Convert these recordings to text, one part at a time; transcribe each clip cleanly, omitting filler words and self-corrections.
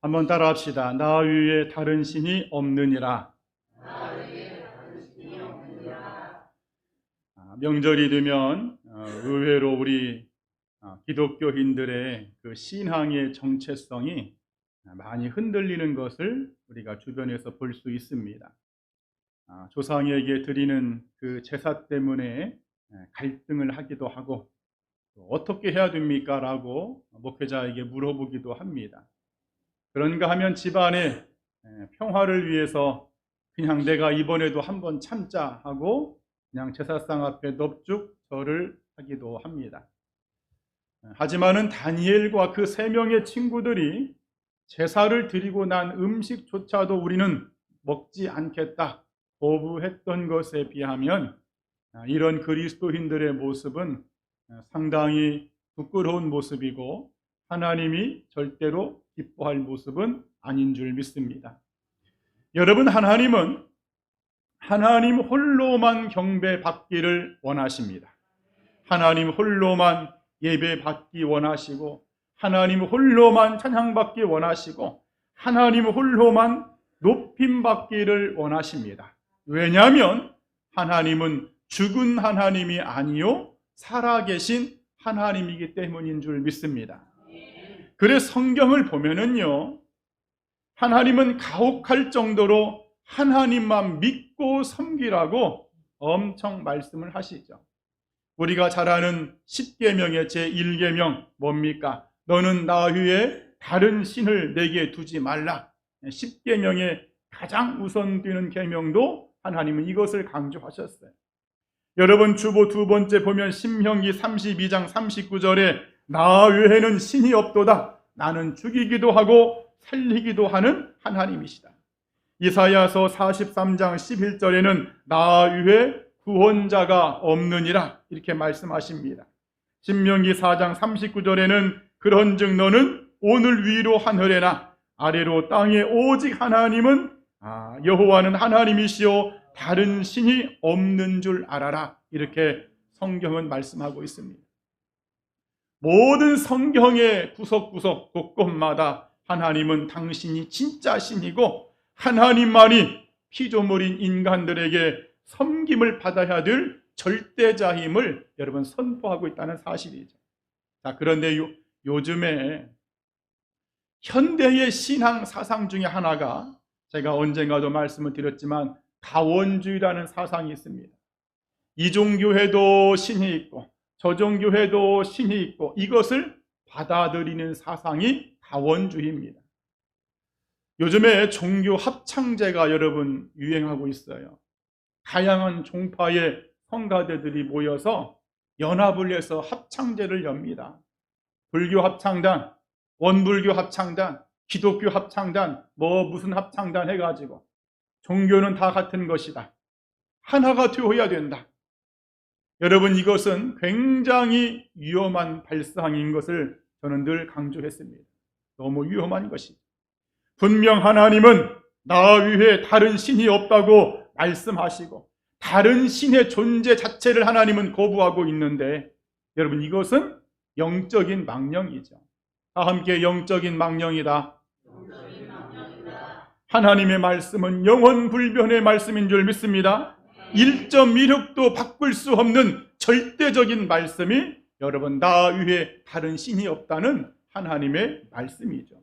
한번 따라합시다. 나 위에 다른 신이 없느니라. 명절이 되면 의외로 우리 기독교인들의 그 신앙의 정체성이 많이 흔들리는 것을 우리가 주변에서 볼 수 있습니다. 조상에게 드리는 그 제사 때문에 갈등을 하기도 하고, 어떻게 해야 됩니까? 라고 목회자에게 물어보기도 합니다. 그런가 하면 집안의 평화를 위해서 그냥 내가 이번에도 한번 참자 하고 그냥 제사상 앞에 넙죽 절을 하기도 합니다. 하지만은 다니엘과 그 3명의 친구들이 제사를 드리고 난 음식조차도 우리는 먹지 않겠다 거부했던 것에 비하면 이런 그리스도인들의 모습은 상당히 부끄러운 모습이고 하나님이 절대로 기뻐할 모습은 아닌 줄 믿습니다. 여러분, 하나님은 하나님 홀로만 경배받기를 원하십니다. 하나님 홀로만 예배받기 원하시고, 하나님 홀로만 찬양받기 원하시고, 하나님 홀로만 높임받기를 원하십니다. 왜냐하면 하나님은 죽은 하나님이 아니요 살아계신 하나님이기 때문인 줄 믿습니다. 그래서 성경을 보면은요, 하나님은 가혹할 정도로 하나님만 믿고 섬기라고 엄청 말씀을 하시죠. 우리가 잘 아는 10계명의 제1계명 뭡니까? 너는 나 위에 다른 신을 내게 두지 말라. 10계명의 가장 우선되는 계명도 하나님은 이것을 강조하셨어요. 여러분, 주보 두 번째 보면 신명기 32장 39절에 나 외에는 신이 없도다. 나는 죽이기도 하고 살리기도 하는 하나님이시다. 이사야서 43장 11절에는 나 외에 구원자가 없느니라 이렇게 말씀하십니다. 신명기 4장 39절에는 그런즉 너는 오늘 위로 하늘에나 아래로 땅에 오직 하나님은 여호와는 하나님이시요 다른 신이 없는 줄 알아라 이렇게 성경은 말씀하고 있습니다. 모든 성경의 구석구석 곳곳마다 하나님은 당신이 진짜 신이고 하나님만이 피조물인 인간들에게 섬김을 받아야 될 절대자임을 여러분 선포하고 있다는 사실이죠. 자, 그런데 요즘에 현대의 신앙 사상 중에 하나가 제가 언젠가도 말씀을 드렸지만 다원주의라는 사상이 있습니다. 이 종교에도 신이 있고 저 종교에도 신이 있고 이것을 받아들이는 사상이 다원주의입니다. 요즘에 종교 합창제가 여러분 유행하고 있어요. 다양한 종파의 성가대들이 모여서 연합을 해서 합창제를 엽니다. 불교 합창단, 원불교 합창단, 기독교 합창단, 무슨 합창단 해가지고 종교는 다 같은 것이다. 하나가 되어야 된다. 여러분, 이것은 굉장히 위험한 발상인 것을 저는 늘 강조했습니다. 너무 위험한 것이죠. 분명 하나님은 나 위에 다른 신이 없다고 말씀하시고 다른 신의 존재 자체를 하나님은 거부하고 있는데 여러분, 이것은 영적인 망령이죠. 다 함께 영적인 망령이다. 하나님의 말씀은 영원불변의 말씀인 줄 믿습니다. 1.16도 바꿀 수 없는 절대적인 말씀이 여러분 나 위에 다른 신이 없다는 하나님의 말씀이죠.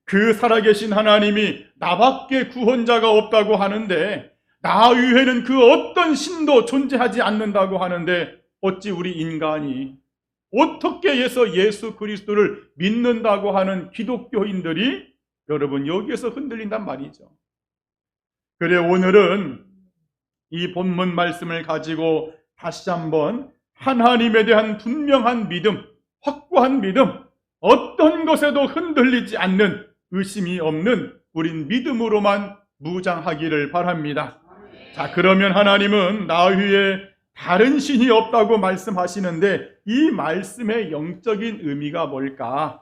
그 살아계신 하나님이 나밖에 구원자가 없다고 하는데 나 위에는 그 어떤 신도 존재하지 않는다고 하는데 어찌 우리 인간이 어떻게 해서 예수 그리스도를 믿는다고 하는 기독교인들이 여러분 여기에서 흔들린단 말이죠. 그래, 오늘은 이 본문 말씀을 가지고 다시 한번 하나님에 대한 분명한 믿음, 확고한 믿음, 어떤 것에도 흔들리지 않는 의심이 없는 우린 믿음으로만 무장하기를 바랍니다. 자, 그러면 하나님은 나 위에 다른 신이 없다고 말씀하시는데 이 말씀의 영적인 의미가 뭘까?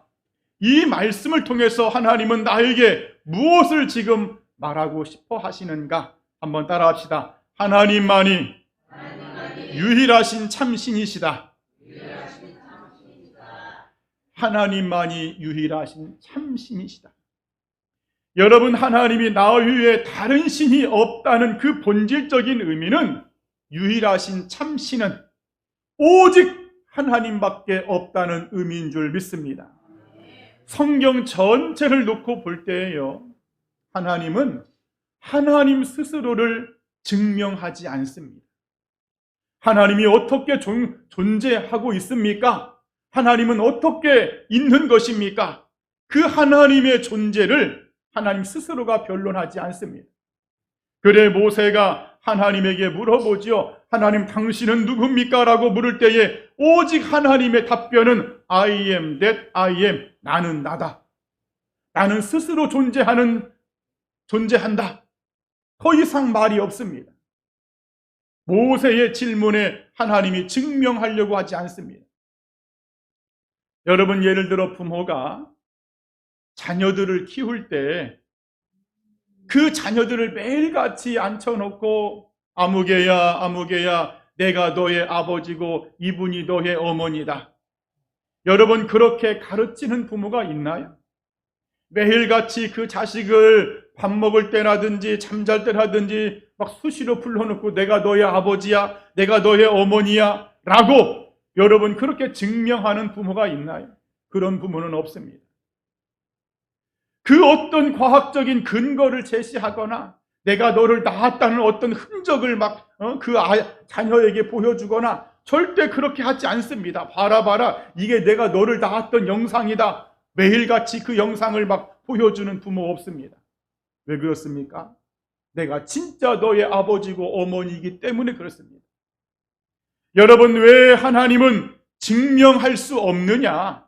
이 말씀을 통해서 하나님은 나에게 무엇을 지금 말하고 싶어 하시는가? 한번 따라합시다. 하나님만이 유일하신 참신이시다. 하나님만이 유일하신 참신이시다. 여러분, 하나님이 나 위에 다른 신이 없다는 그 본질적인 의미는 유일하신 참 신은 오직 하나님밖에 없다는 의미인 줄 믿습니다. 성경 전체를 놓고 볼 때에요, 하나님은 하나님 스스로를 증명하지 않습니다. 하나님이 어떻게 존재하고 있습니까? 하나님은 어떻게 있는 것입니까? 그 하나님의 존재를 하나님 스스로가 변론하지 않습니다. 그래 모세가 하나님에게 물어보지요. 하나님, 당신은 누굽니까? 라고 물을 때에 오직 하나님의 답변은 I am that I am, 나는 나다. 나는 스스로 존재한다. 더 이상 말이 없습니다. 모세의 질문에 하나님이 증명하려고 하지 않습니다. 여러분, 예를 들어 부모가 자녀들을 키울 때 그 자녀들을 매일같이 앉혀놓고 아무개야 아무개야 내가 너의 아버지고 이분이 너의 어머니다. 여러분, 그렇게 가르치는 부모가 있나요? 매일같이 그 자식을 밥 먹을 때라든지 잠잘 때라든지 막 수시로 불러놓고 내가 너의 아버지야, 내가 너의 어머니야 라고 여러분 그렇게 증명하는 부모가 있나요? 그런 부모는 없습니다. 그 어떤 과학적인 근거를 제시하거나 내가 너를 낳았다는 어떤 흔적을 막 자녀에게 보여주거나 절대 그렇게 하지 않습니다. 봐라, 이게 내가 너를 낳았던 영상이다. 매일같이 그 영상을 막 보여주는 부모 없습니다. 왜 그렇습니까? 내가 진짜 너의 아버지고 어머니이기 때문에 그렇습니다. 여러분, 왜 하나님은 증명할 수 없느냐?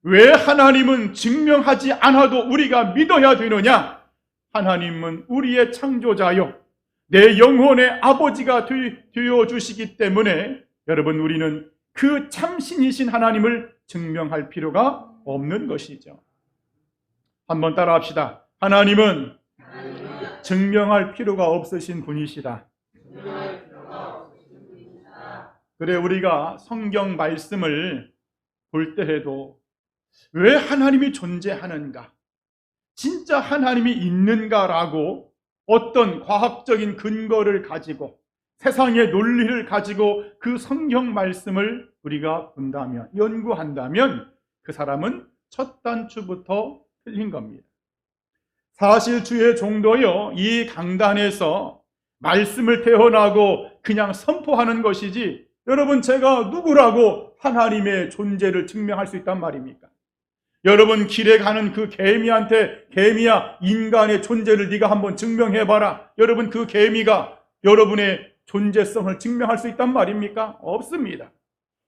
왜 하나님은 증명하지 않아도 우리가 믿어야 되느냐? 하나님은 우리의 창조자요, 내 영혼의 아버지가 되어주시기 때문에 여러분, 우리는 그 참신이신 하나님을 증명할 필요가 없는 것이죠. 한번 따라합시다. 하나님은 증명할 필요가 없으신 분이시다. 그래, 우리가 성경 말씀을 볼 때에도 왜 하나님이 존재하는가, 진짜 하나님이 있는가라고 어떤 과학적인 근거를 가지고 세상의 논리를 가지고 그 성경 말씀을 우리가 본다면, 연구한다면 그 사람은 첫 단추부터 틀린 겁니다. 사실 주의 종도요, 이 강단에서 말씀을 태어나고 그냥 선포하는 것이지, 여러분, 제가 누구라고 하나님의 존재를 증명할 수 있단 말입니까? 여러분, 길에 가는 그 개미한테 개미야, 인간의 존재를 네가 한번 증명해봐라. 여러분, 그 개미가 여러분의 존재성을 증명할 수 있단 말입니까? 없습니다.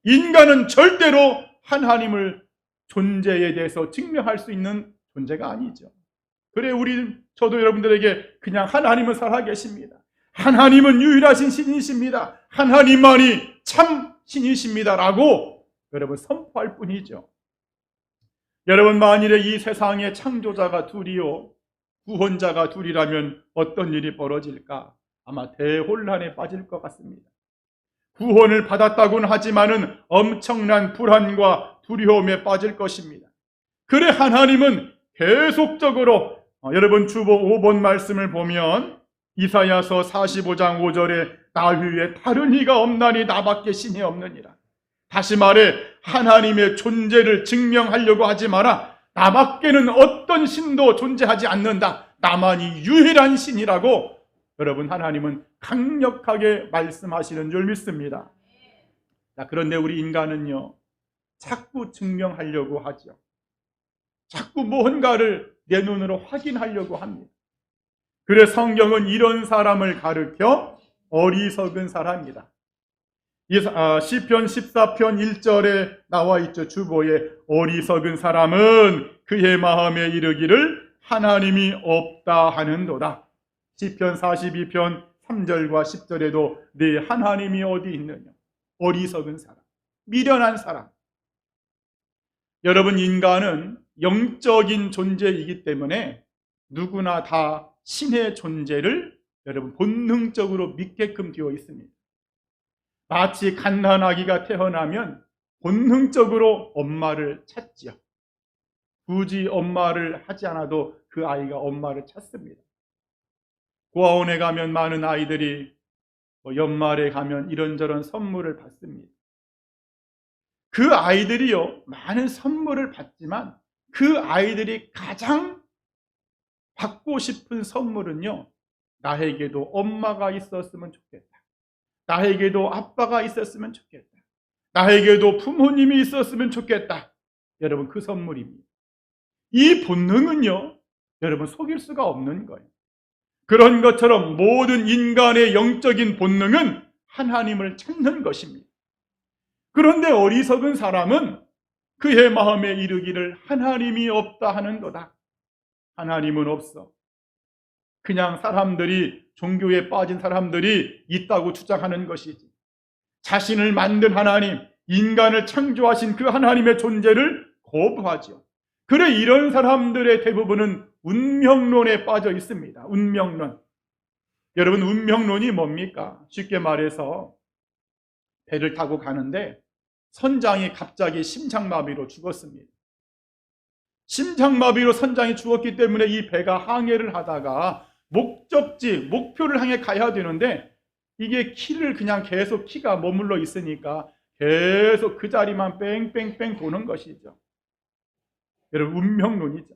인간은 절대로 하나님을 존재에 대해서 증명할 수 있는 존재가 아니죠. 그래, 저도 여러분들에게 그냥 하나님은 살아계십니다. 하나님은 유일하신 신이십니다. 하나님만이 참 신이십니다라고 여러분 선포할 뿐이죠. 여러분, 만일에 이 세상에 창조자가 둘이요, 구원자가 둘이라면 어떤 일이 벌어질까? 아마 대혼란에 빠질 것 같습니다. 구원을 받았다고는 하지만은 엄청난 불안과 두려움에 빠질 것입니다. 그래, 하나님은 계속적으로 여러분 주보 5번 말씀을 보면 이사야서 45장 5절에 나 위에 다른 이가 없나니 나밖에 신이 없느니라. 다시 말해, 하나님의 존재를 증명하려고 하지 마라. 나밖에는 어떤 신도 존재하지 않는다. 나만이 유일한 신이라고 여러분 하나님은 강력하게 말씀하시는 줄 믿습니다. 자, 그런데 우리 인간은요, 자꾸 증명하려고 하죠. 자꾸 무언가를 내 눈으로 확인하려고 합니다. 그래서 성경은 이런 사람을 가르쳐 어리석은 사람이다. 시편 14편 1절에 나와 있죠. 주보에 어리석은 사람은 그의 마음에 이르기를 하나님이 없다 하는도다. 시편 42편 3절과 10절에도 네 하나님이 어디 있느냐. 어리석은 사람, 미련한 사람. 여러분, 인간은 영적인 존재이기 때문에 누구나 다 신의 존재를 여러분 본능적으로 믿게끔 되어 있습니다. 마치 갓난아기가 태어나면 본능적으로 엄마를 찾지요. 굳이 엄마를 하지 않아도 그 아이가 엄마를 찾습니다. 고아원에 가면 많은 아이들이 연말에 가면 이런저런 선물을 받습니다. 그 아이들이요, 많은 선물을 받지만 그 아이들이 가장 받고 싶은 선물은요, 나에게도 엄마가 있었으면 좋겠다. 나에게도 아빠가 있었으면 좋겠다. 나에게도 부모님이 있었으면 좋겠다. 여러분, 그 선물입니다. 이 본능은요, 여러분 속일 수가 없는 거예요. 그런 것처럼 모든 인간의 영적인 본능은 하나님을 찾는 것입니다. 그런데 어리석은 사람은 그의 마음에 이르기를 하나님이 없다 하는도다. 하나님은 없어. 그냥 사람들이, 종교에 빠진 사람들이 있다고 주장하는 것이지, 자신을 만든 하나님, 인간을 창조하신 그 하나님의 존재를 거부하죠. 그래, 이런 사람들의 대부분은 운명론에 빠져 있습니다. 운명론. 여러분, 운명론이 뭡니까? 쉽게 말해서 배를 타고 가는데 선장이 갑자기 심장마비로 죽었습니다. 심장마비로 선장이 죽었기 때문에 이 배가 항해를 하다가 목적지, 목표를 향해 가야 되는데 이게 키를 그냥 계속 키가 머물러 있으니까 계속 그 자리만 뺑뺑뺑 도는 것이죠. 여러분, 운명론이죠.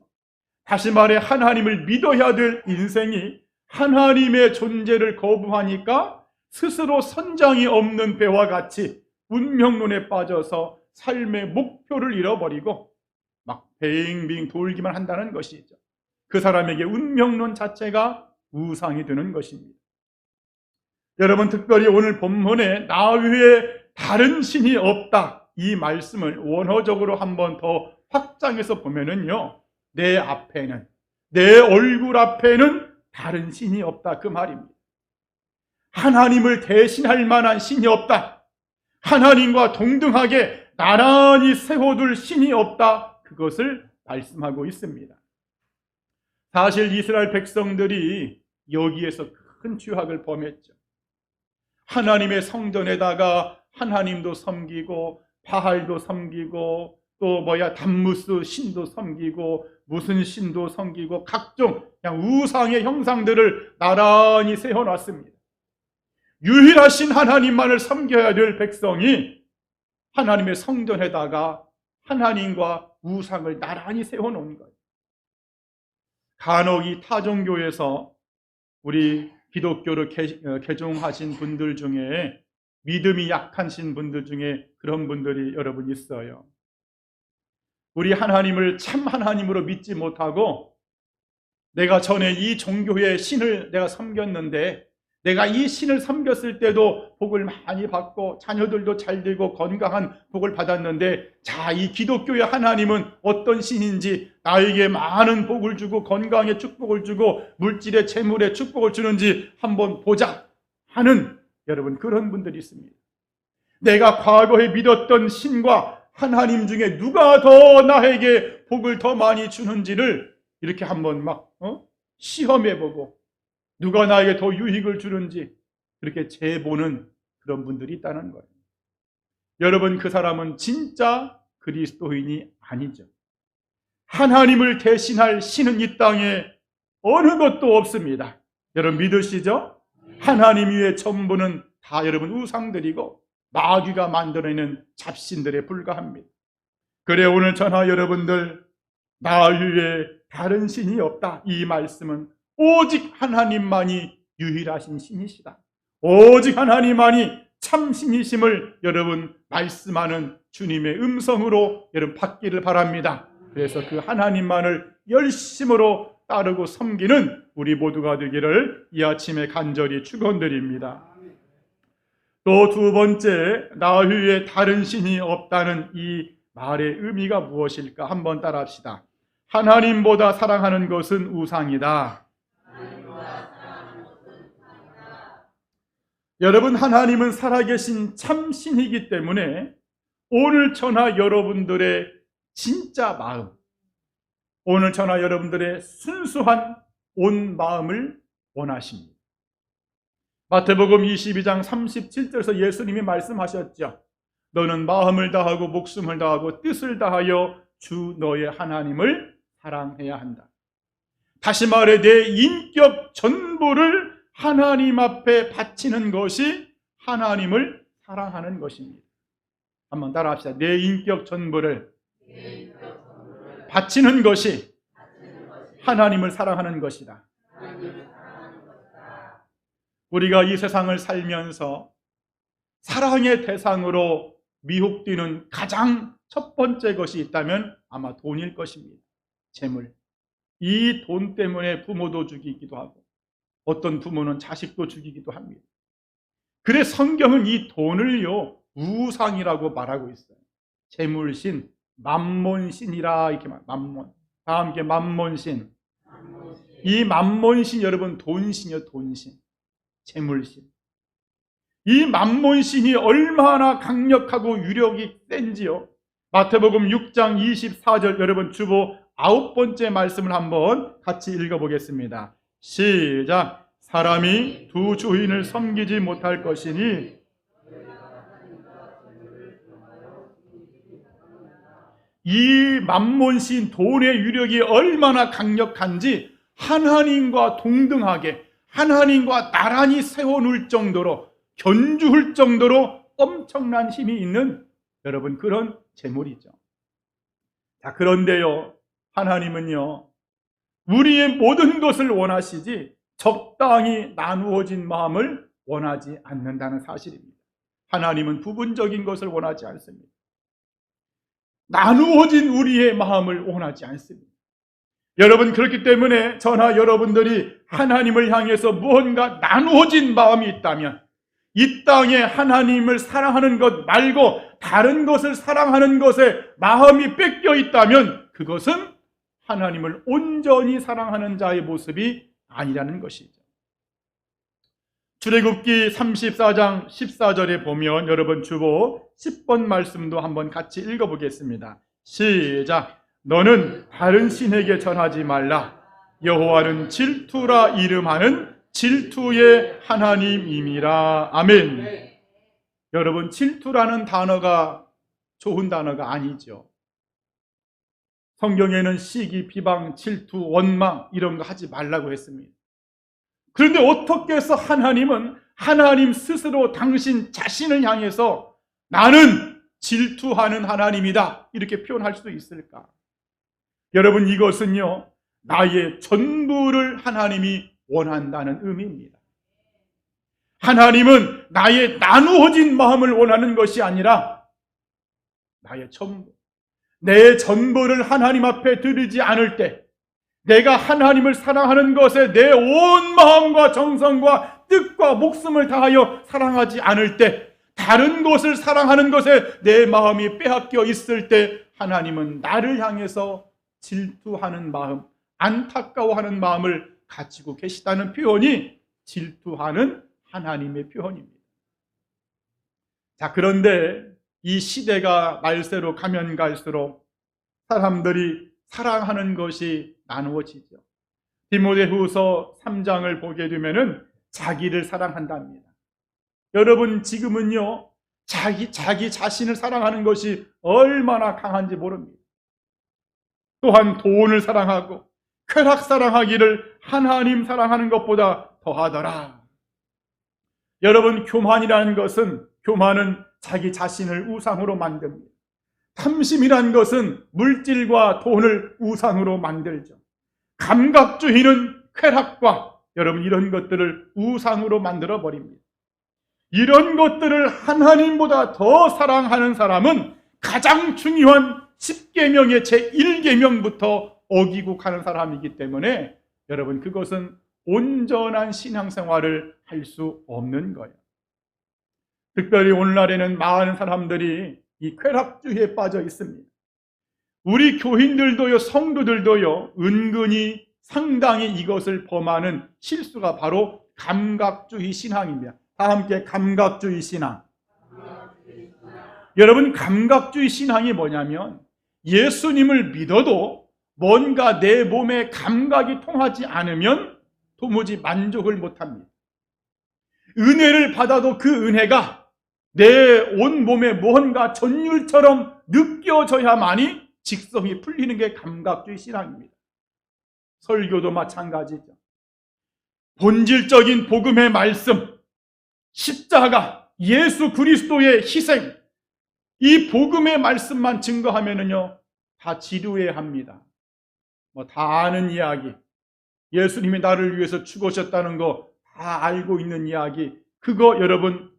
다시 말해 하나님을 믿어야 될 인생이 하나님의 존재를 거부하니까 스스로 선장이 없는 배와 같이 운명론에 빠져서 삶의 목표를 잃어버리고 막 빙빙 돌기만 한다는 것이죠. 그 사람에게 운명론 자체가 우상이 되는 것입니다. 여러분, 특별히 오늘 본문에 나 외에 다른 신이 없다, 이 말씀을 원어적으로 한번 더 확장해서 보면은요, 내 앞에는, 내 얼굴 앞에는 다른 신이 없다, 그 말입니다. 하나님을 대신할 만한 신이 없다. 하나님과 동등하게 나란히 세워둘 신이 없다. 그것을 말씀하고 있습니다. 사실 이스라엘 백성들이 여기에서 큰 죄악을 범했죠. 하나님의 성전에다가 하나님도 섬기고 바알도 섬기고 또 담무스 신도 섬기고 무슨 신도 섬기고 각종 그냥 우상의 형상들을 나란히 세워놨습니다. 유일하신 하나님만을 섬겨야 될 백성이 하나님의 성전에다가 하나님과 우상을 나란히 세워놓은 거예요. 간혹 이 타종교에서 우리 기독교를 개종하신 분들 중에 믿음이 약하신 분들 중에 그런 분들이 여러분 있어요. 우리 하나님을 참 하나님으로 믿지 못하고 내가 전에 이 종교의 신을 내가 섬겼는데 내가 이 신을 섬겼을 때도 복을 많이 받고 자녀들도 잘 되고 건강한 복을 받았는데, 자, 이 기독교의 하나님은 어떤 신인지, 나에게 많은 복을 주고 건강에 축복을 주고 물질의 재물에 축복을 주는지 한번 보자 하는 여러분 그런 분들이 있습니다. 내가 과거에 믿었던 신과 하나님 중에 누가 더 나에게 복을 더 많이 주는지를 이렇게 한번 막 시험해보고 누가 나에게 더 유익을 주는지 그렇게 재보는 그런 분들이 있다는 거예요. 여러분, 그 사람은 진짜 그리스도인이 아니죠. 하나님을 대신할 신은 이 땅에 어느 것도 없습니다. 여러분 믿으시죠? 하나님 위에 전부는 다 여러분 우상들이고 마귀가 만들어내는 잡신들에 불과합니다. 그래, 오늘 저나 여러분들, 나 위에 다른 신이 없다, 이 말씀은 오직 하나님만이 유일하신 신이시다, 오직 하나님만이 참신이심을 여러분 말씀하는 주님의 음성으로 여러분 받기를 바랍니다. 그래서 그 하나님만을 열심으로 따르고 섬기는 우리 모두가 되기를 이 아침에 간절히 축원드립니다. 또 두 번째, 나 위에 다른 신이 없다는 이 말의 의미가 무엇일까? 한번 따라합시다. 하나님보다 사랑하는 것은 우상이다. 여러분, 하나님은 살아계신 참신이기 때문에 오늘 저나 여러분들의 진짜 마음, 오늘 저나 여러분들의 순수한 온 마음을 원하십니다. 마태복음 22장 37절에서 예수님이 말씀하셨죠. 너는 마음을 다하고 목숨을 다하고 뜻을 다하여 주 너의 하나님을 사랑해야 한다. 다시 말해 내 인격 전부를 하나님 앞에 바치는 것이 하나님을 사랑하는 것입니다. 한번 따라합시다. 내 인격 전부를 바치는 것이 하나님을 사랑하는 것이다. 우리가 이 세상을 살면서 사랑의 대상으로 미혹되는 가장 첫 번째 것이 있다면 아마 돈일 것입니다. 재물. 이 돈 때문에 부모도 죽이기도 하고 어떤 부모는 자식도 죽이기도 합니다. 그래 성경은 이 돈을요 우상이라고 말하고 있어요. 재물신, 맘몬신이라 이렇게 말. 맘몬. 다 함께 맘몬신. 이 맘몬신 여러분 돈신이요 돈신. 재물신. 이 맘몬신이 얼마나 강력하고 유력이 센지요. 마태복음 6장 24절 여러분 주보 9번째 말씀을 한번 같이 읽어보겠습니다. 시작. 사람이 두 주인을 섬기지 못할 것이니 이 맘몬신 돈의 유력이 얼마나 강력한지 하나님과 동등하게 하나님과 나란히 세워놓을 정도로 견주할 정도로 엄청난 힘이 있는 여러분 그런 재물이죠. 자, 그런데요 하나님은요 우리의 모든 것을 원하시지 적당히 나누어진 마음을 원하지 않는다는 사실입니다. 하나님은 부분적인 것을 원하지 않습니다. 나누어진 우리의 마음을 원하지 않습니다. 여러분 그렇기 때문에 저나 여러분들이 하나님을 향해서 무언가 나누어진 마음이 있다면 이 땅에 하나님을 사랑하는 것 말고 다른 것을 사랑하는 것에 마음이 뺏겨 있다면 그것은 하나님을 온전히 사랑하는 자의 모습이 아니라는 것이죠. 출애굽기 34장 14절에 보면 여러분 주보 10번 말씀도 한번 같이 읽어보겠습니다. 시작. 너는 다른 신에게 전하지 말라. 여호와는 질투라 이름하는 질투의 하나님임이라. 아멘. 여러분 질투라는 단어가 좋은 단어가 아니죠. 성경에는 시기, 비방, 질투, 원망 이런 거 하지 말라고 했습니다. 그런데 어떻게 해서 하나님은 하나님 스스로 당신 자신을 향해서 나는 질투하는 하나님이다 이렇게 표현할 수도 있을까? 여러분 이것은요 나의 전부를 하나님이 원한다는 의미입니다. 하나님은 나의 나누어진 마음을 원하는 것이 아니라 나의 전부, 내 전부를 하나님 앞에 드리지 않을 때 내가 하나님을 사랑하는 것에 내 온 마음과 정성과 뜻과 목숨을 다하여 사랑하지 않을 때 다른 것을 사랑하는 것에 내 마음이 빼앗겨 있을 때 하나님은 나를 향해서 질투하는 마음, 안타까워하는 마음을 가지고 계시다는 표현이 질투하는 하나님의 표현입니다. 자, 그런데 이 시대가 말세로 가면 갈수록 사람들이 사랑하는 것이 나누어지죠. 디모데후서 3장을 보게 되면은 자기를 사랑한답니다. 여러분 지금은요 자기 자신을 사랑하는 것이 얼마나 강한지 모릅니다. 또한 돈을 사랑하고 쾌락 사랑하기를 하나님 사랑하는 것보다 더하더라. 여러분 교만이라는 것은 교만은 자기 자신을 우상으로 만듭니다. 탐심이란 것은 물질과 돈을 우상으로 만들죠. 감각주의는 쾌락과 여러분 이런 것들을 우상으로 만들어 버립니다. 이런 것들을 하나님보다 더 사랑하는 사람은 가장 중요한 10계명의 제1계명부터 어기고 가는 사람이기 때문에 여러분 그것은 온전한 신앙생활을 할 수 없는 거예요. 특별히 오늘날에는 많은 사람들이 이 쾌락주의에 빠져 있습니다. 우리 교인들도요 성도들도요 은근히 상당히 이것을 범하는 실수가 바로 감각주의 신앙입니다. 다 함께 감각주의 신앙. 여러분 감각주의 신앙이 뭐냐면 예수님을 믿어도 뭔가 내 몸에 감각이 통하지 않으면 도무지 만족을 못합니다. 은혜를 받아도 그 은혜가 내 온 몸에 뭔가 전율처럼 느껴져야만이 직성이 풀리는 게 감각주의 신앙입니다. 설교도 마찬가지죠. 본질적인 복음의 말씀, 십자가, 예수 그리스도의 희생, 이 복음의 말씀만 증거하면은요, 다 지루해합니다. 다 아는 이야기, 예수님이 나를 위해서 죽으셨다는 거 다 알고 있는 이야기, 그거 여러분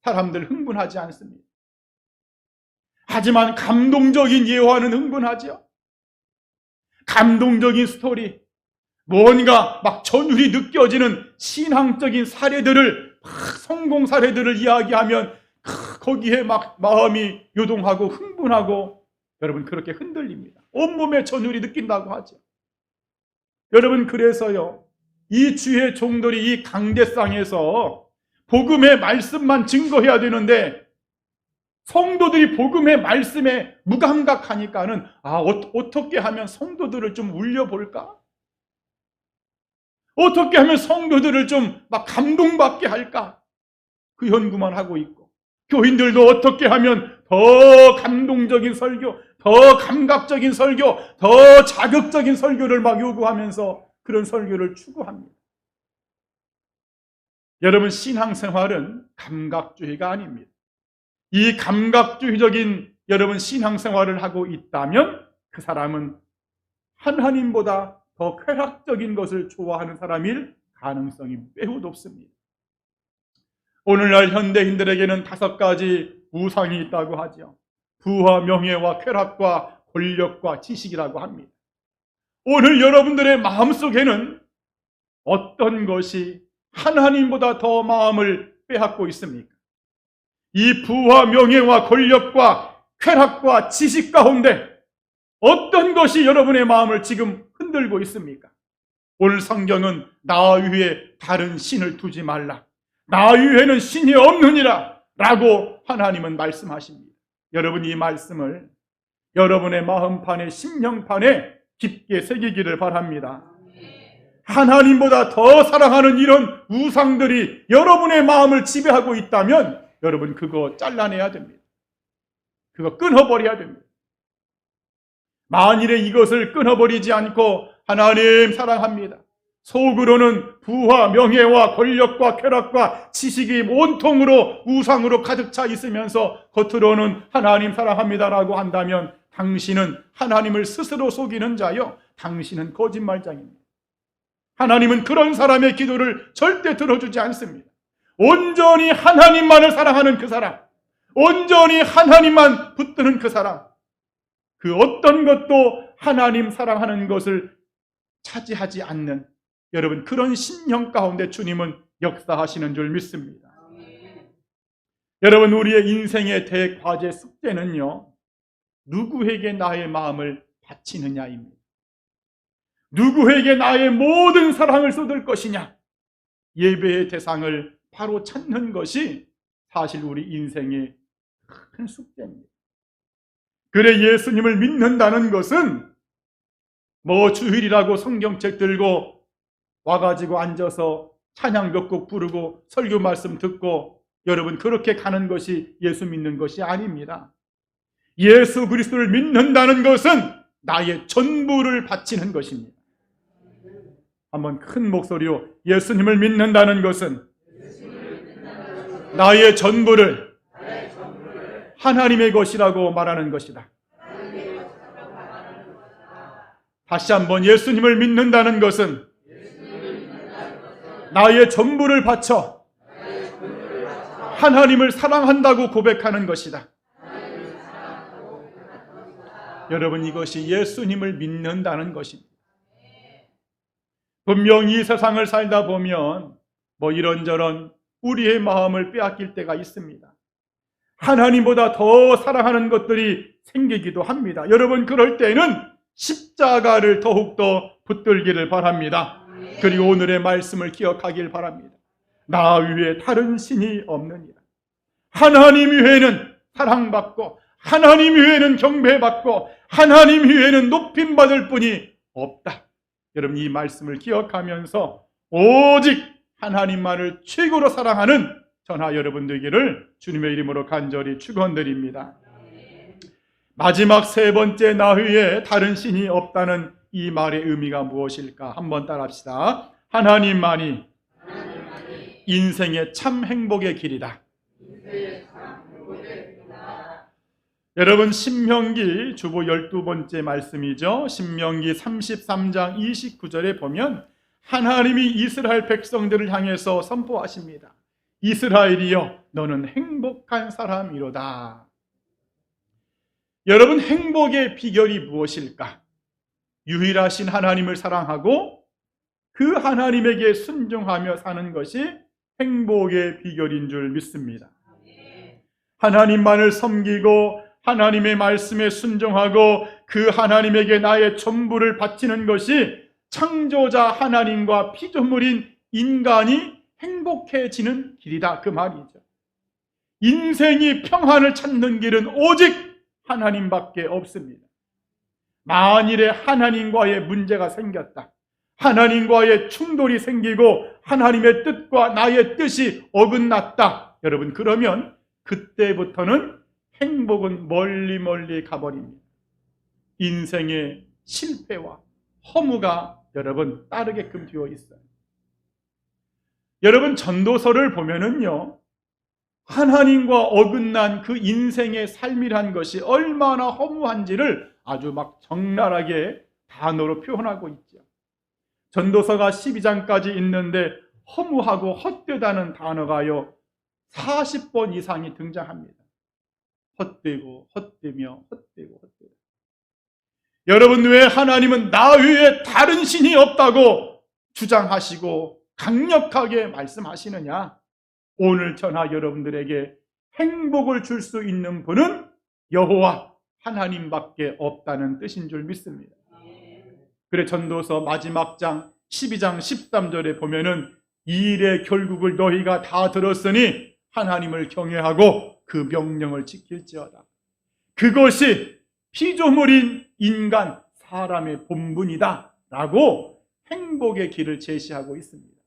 사람들 흥분하지 않습니다. 하지만 감동적인 예화는 흥분하죠. 감동적인 스토리, 뭔가 막 전율이 느껴지는 신앙적인 사례들을, 성공 사례들을 이야기하면 거기에 막 마음이 요동하고 흥분하고 여러분 그렇게 흔들립니다. 온몸에 전율이 느낀다고 하죠. 여러분 그래서요, 이 주의 종들이 이 강대상에서 복음의 말씀만 증거해야 되는데 성도들이 복음의 말씀에 무감각하니까는 어떻게 하면 성도들을 좀 울려볼까? 어떻게 하면 성도들을 좀 막 감동받게 할까? 그 연구만 하고 있고, 교인들도 어떻게 하면 더 감동적인 설교, 더 감각적인 설교, 더 자극적인 설교를 막 요구하면서 그런 설교를 추구합니다. 여러분 신앙생활은 감각주의가 아닙니다. 이 감각주의적인 여러분 신앙생활을 하고 있다면 그 사람은 하나님보다 더 쾌락적인 것을 좋아하는 사람일 가능성이 매우 높습니다. 오늘날 현대인들에게는 5가지 우상이 있다고 하죠. 부와 명예와 쾌락과 권력과 지식이라고 합니다. 오늘 여러분들의 마음속에는 어떤 것이 하나님보다 더 마음을 빼앗고 있습니까? 이 부와 명예와 권력과 쾌락과 지식 가운데 어떤 것이 여러분의 마음을 지금 흔들고 있습니까? 오늘 성경은 나 위에 다른 신을 두지 말라, 나 위에는 신이 없느니라 라고 하나님은 말씀하십니다. 여러분 이 말씀을 여러분의 마음판에 심령판에 깊게 새기기를 바랍니다. 하나님보다 더 사랑하는 이런 우상들이 여러분의 마음을 지배하고 있다면 여러분 그거 잘라내야 됩니다. 그거 끊어버려야 됩니다. 만일에 이것을 끊어버리지 않고 하나님 사랑합니다, 속으로는 부와 명예와 권력과 쾌락과 지식이 온통으로 우상으로 가득 차 있으면서 겉으로는 하나님 사랑합니다라고 한다면 당신은 하나님을 스스로 속이는 자요, 당신은 거짓말장입니다. 하나님은 그런 사람의 기도를 절대 들어주지 않습니다. 온전히 하나님만을 사랑하는 그 사람, 온전히 하나님만 붙드는 그 사람, 그 어떤 것도 하나님 사랑하는 것을 차지하지 않는 여러분 그런 심령 가운데 주님은 역사하시는 줄 믿습니다. 여러분 우리의 인생의 대과제 숙제는요, 누구에게 나의 마음을 바치느냐입니다. 누구에게 나의 모든 사랑을 쏟을 것이냐, 예배의 대상을 바로 찾는 것이 사실 우리 인생의 큰 숙제입니다. 그래 예수님을 믿는다는 것은 주일이라고 성경책 들고 와가지고 앉아서 찬양 몇 곡 부르고 설교 말씀 듣고 여러분 그렇게 가는 것이 예수 믿는 것이 아닙니다. 예수 그리스도를 믿는다는 것은 나의 전부를 바치는 것입니다. 한번 큰 목소리로 예수님을 믿는다는 것은 나의 전부를 하나님의 것이라고 말하는 것이다. 다시 한번 예수님을 믿는다는 것은 나의 전부를 바쳐 하나님을 사랑한다고 고백하는 것이다. 여러분 이것이 예수님을 믿는다는 것입니다. 분명히 이 세상을 살다 보면 이런저런 우리의 마음을 빼앗길 때가 있습니다. 하나님보다 더 사랑하는 것들이 생기기도 합니다. 여러분 그럴 때는 십자가를 더욱더 붙들기를 바랍니다. 그리고 오늘의 말씀을 기억하길 바랍니다. 나 위에 다른 신이 없느니라. 하나님 위에는 사랑받고 하나님 위에는 경배받고 하나님 위에는 높임받을 분이 없다. 여러분 이 말씀을 기억하면서 오직 하나님만을 최고로 사랑하는 저나 여러분 되기를 주님의 이름으로 간절히 축원드립니다. 마지막 세 번째 나 위에 다른 신이 없다는 이 말의 의미가 무엇일까? 한번 따라합시다. 하나님만이 인생의 참 행복의 길이다. 여러분, 신명기 주보 12번째 말씀이죠. 신명기 33장 29절에 보면 하나님이 이스라엘 백성들을 향해서 선포하십니다. 이스라엘이여, 너는 행복한 사람이로다. 여러분, 행복의 비결이 무엇일까? 유일하신 하나님을 사랑하고 그 하나님에게 순종하며 사는 것이 행복의 비결인 줄 믿습니다. 하나님만을 섬기고 하나님의 말씀에 순종하고 그 하나님에게 나의 전부를 바치는 것이 창조자 하나님과 피조물인 인간이 행복해지는 길이다, 그 말이죠. 인생이 평안을 찾는 길은 오직 하나님밖에 없습니다. 만일에 하나님과의 문제가 생겼다, 하나님과의 충돌이 생기고 하나님의 뜻과 나의 뜻이 어긋났다, 여러분, 그러면 그때부터는 행복은 멀리 멀리 가버립니다. 인생의 실패와 허무가 여러분 따르게끔 되어 있어요. 여러분, 전도서를 보면은요, 하나님과 어긋난 그 인생의 삶이란 것이 얼마나 허무한지를 아주 막 적나라하게 단어로 표현하고 있죠. 전도서가 12장까지 있는데 허무하고 헛되다는 단어가요 40번 이상이 등장합니다. 헛되고 헛되며 헛되고 헛되다. 여러분, 왜 하나님은 나 외에 다른 신이 없다고 주장하시고 강력하게 말씀하시느냐? 오늘 저나 여러분들에게 행복을 줄 수 있는 분은 여호와 하나님밖에 없다는 뜻인 줄 믿습니다. 그래 전도서 마지막 장 12장 13절에 보면은 이 일의 결국을 너희가 다 들었으니 하나님을 경외하고 그 명령을 지킬지어다. 그것이 피조물인 인간 사람의 본분이다 라고 행복의 길을 제시하고 있습니다.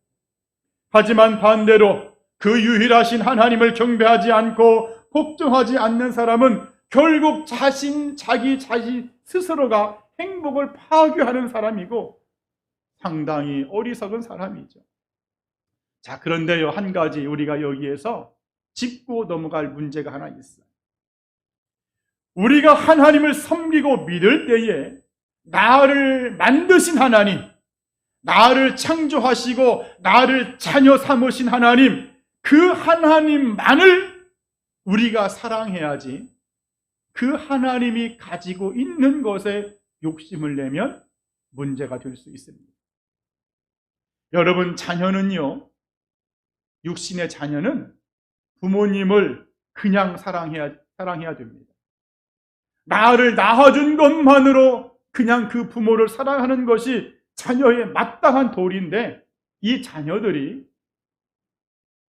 하지만 반대로 그 유일하신 하나님을 경배하지 않고 복종하지 않는 사람은 결국 자기 스스로가 행복을 파괴하는 사람이고 상당히 어리석은 사람이죠. 자, 그런데요, 한 가지 우리가 여기에서 짚고 넘어갈 문제가 하나 있어요. 우리가 하나님을 섬기고 믿을 때에 나를 만드신 하나님, 나를 창조하시고 나를 자녀 삼으신 하나님, 그 하나님만을 우리가 사랑해야지 그 하나님이 가지고 있는 것에 욕심을 내면 문제가 될 수 있습니다. 여러분, 자녀는요, 육신의 자녀는 부모님을 그냥 사랑해야 됩니다. 나를 낳아준 것만으로 그냥 그 부모를 사랑하는 것이 자녀의 마땅한 도리인데, 이 자녀들이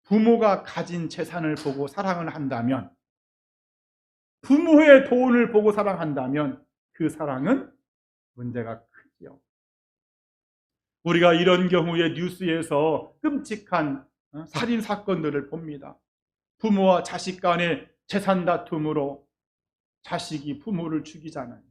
부모가 가진 재산을 보고 사랑을 한다면, 부모의 돈을 보고 사랑한다면 그 사랑은 문제가 크죠. 우리가 이런 경우에 뉴스에서 끔찍한 살인 사건들을 봅니다. 부모와 자식 간의 재산 다툼으로 자식이 부모를 죽이잖아요.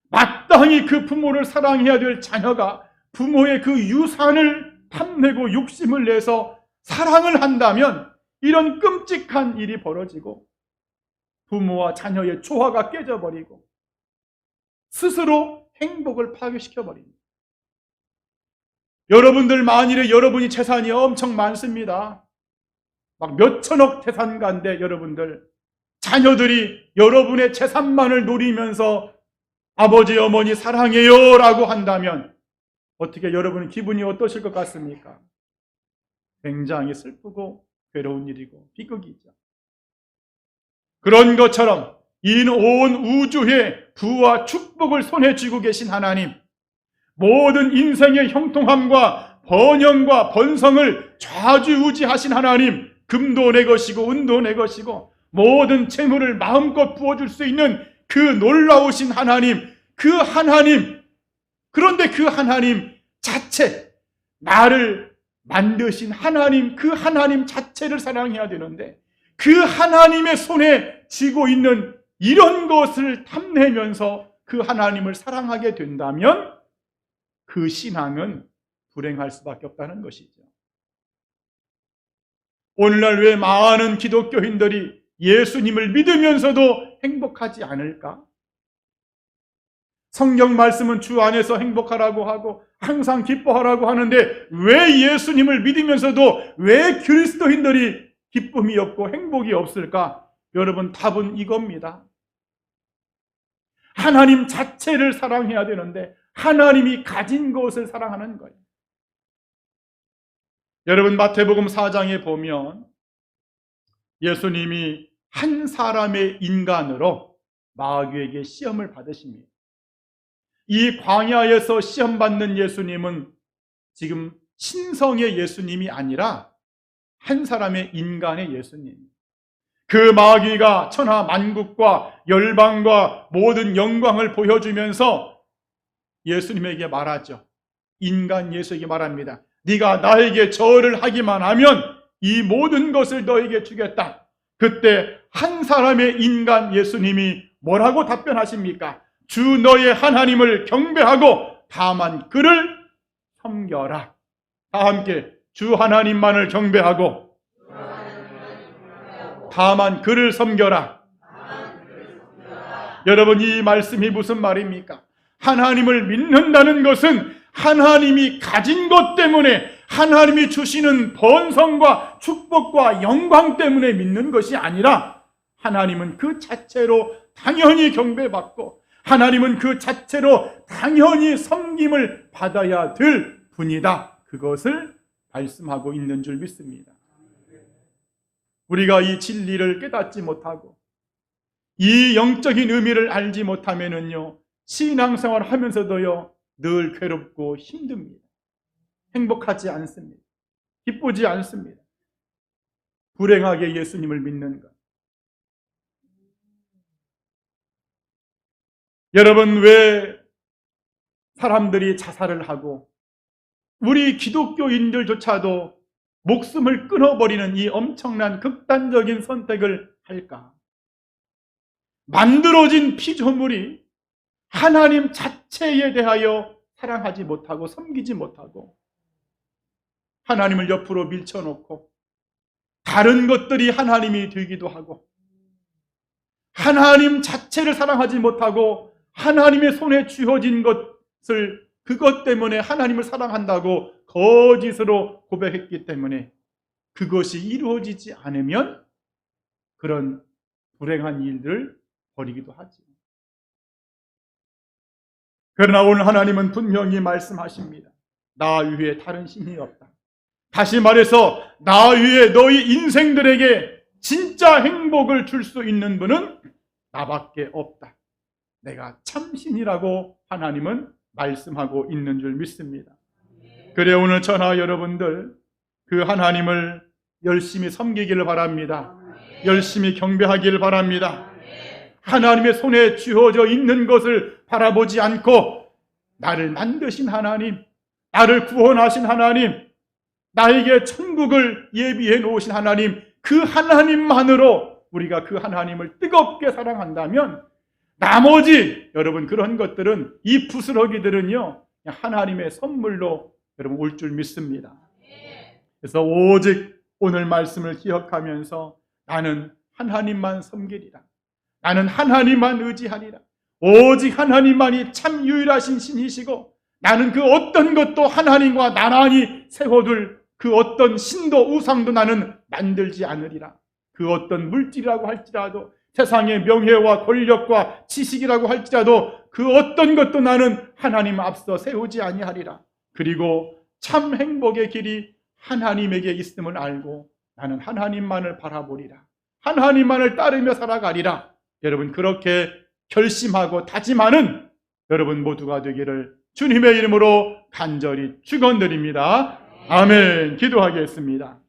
마땅히 그 부모를 사랑해야 될 자녀가 부모의 그 유산을 탐내고 욕심을 내서 사랑을 한다면 이런 끔찍한 일이 벌어지고 부모와 자녀의 조화가 깨져버리고 스스로 행복을 파괴시켜버립니다. 여러분들 만일에 여러분이 재산이 엄청 많습니다. 막 몇천억 재산가인데 여러분들 자녀들이 여러분의 재산만을 노리면서 아버지 어머니 사랑해요 라고 한다면 어떻게 여러분 기분이 어떠실 것 같습니까? 굉장히 슬프고 괴로운 일이고 비극이죠. 그런 것처럼 이 온 우주의 부와 축복을 손에 쥐고 계신 하나님, 모든 인생의 형통함과 번영과 번성을 좌지우지하신 하나님, 금도 내 것이고 은도 내 것이고 모든 재물을 마음껏 부어줄 수 있는 그 놀라우신 하나님, 그 하나님, 그런데 그 하나님 자체, 나를 만드신 하나님, 그 하나님 자체를 사랑해야 되는데 그 하나님의 손에 쥐고 있는 이런 것을 탐내면서 그 하나님을 사랑하게 된다면 그 신앙은 불행할 수밖에 없다는 것이죠. 오늘날 왜 많은 기독교인들이 예수님을 믿으면서도 행복하지 않을까? 성경 말씀은 주 안에서 행복하라고 하고 항상 기뻐하라고 하는데 왜 예수님을 믿으면서도 왜 그리스도인들이 기쁨이 없고 행복이 없을까? 여러분, 답은 이겁니다. 하나님 자체를 사랑해야 되는데 하나님이 가진 것을 사랑하는 거예요. 여러분, 마태복음 4장에 보면 예수님이 한 사람의 인간으로 마귀에게 시험을 받으십니다. 이 광야에서 시험받는 예수님은 지금 신성의 예수님이 아니라 한 사람의 인간의 예수님. 그 마귀가 천하 만국과 열방과 모든 영광을 보여주면서 예수님에게 말하죠. 인간 예수에게 말합니다. 네가 나에게 절을 하기만 하면 이 모든 것을 너에게 주겠다. 그때 한 사람의 인간 예수님이 뭐라고 답변하십니까? 주 너의 하나님을 경배하고 다만 그를 섬겨라. 다 함께 주 하나님만을 경배하고 다만 그를 섬겨라. 여러분, 이 말씀이 무슨 말입니까? 하나님을 믿는다는 것은 하나님이 가진 것 때문에, 하나님이 주시는 번성과 축복과 영광 때문에 믿는 것이 아니라 하나님은 그 자체로 당연히 경배받고 하나님은 그 자체로 당연히 섬김을 받아야 될 분이다. 그것을 말씀하고 있는 줄 믿습니다. 우리가 이 진리를 깨닫지 못하고 이 영적인 의미를 알지 못하면은요, 신앙생활 하면서도요, 늘 괴롭고 힘듭니다. 행복하지 않습니다. 기쁘지 않습니다. 불행하게 예수님을 믿는 것. 여러분, 왜 사람들이 자살을 하고 우리 기독교인들조차도 목숨을 끊어버리는 이 엄청난 극단적인 선택을 할까? 만들어진 피조물이 하나님 자체에 대하여 사랑하지 못하고 섬기지 못하고 하나님을 옆으로 밀쳐놓고 다른 것들이 하나님이 되기도 하고 하나님 자체를 사랑하지 못하고 하나님의 손에 쥐어진 것을 그것 때문에 하나님을 사랑한다고 거짓으로 고백했기 때문에 그것이 이루어지지 않으면 그런 불행한 일들을 벌이기도 하지. 그러나 오늘 하나님은 분명히 말씀하십니다. 나 위에 다른 신이 없다. 다시 말해서 나 위에 너희 인생들에게 진짜 행복을 줄 수 있는 분은 나밖에 없다. 내가 참신이라고 하나님은 말씀하고 있는 줄 믿습니다. 그래, 오늘 저나 여러분들 그 하나님을 열심히 섬기기를 바랍니다. 열심히 경배하기를 바랍니다. 하나님의 손에 쥐어져 있는 것을 바라보지 않고 나를 만드신 하나님, 나를 구원하신 하나님, 나에게 천국을 예비해 놓으신 하나님, 그 하나님만으로 우리가 그 하나님을 뜨겁게 사랑한다면 나머지 여러분 그런 것들은, 이 부스러기들은요, 하나님의 선물로 여러분 올 줄 믿습니다. 그래서 오직 오늘 말씀을 기억하면서 나는 하나님만 섬기리라. 나는 하나님만 의지하리라. 오직 하나님만이 참 유일하신 신이시고 나는 그 어떤 것도 하나님과 나란히 세워둘 그 어떤 신도 우상도 나는 만들지 않으리라. 그 어떤 물질이라고 할지라도 세상의 명예와 권력과 지식이라고 할지라도 그 어떤 것도 나는 하나님 앞서 세우지 아니하리라. 그리고 참 행복의 길이 하나님에게 있음을 알고 나는 하나님만을 바라보리라. 하나님만을 따르며 살아가리라. 여러분 그렇게 결심하고 다짐하는 여러분 모두가 되기를 주님의 이름으로 간절히 축원드립니다. 아멘. 기도하겠습니다.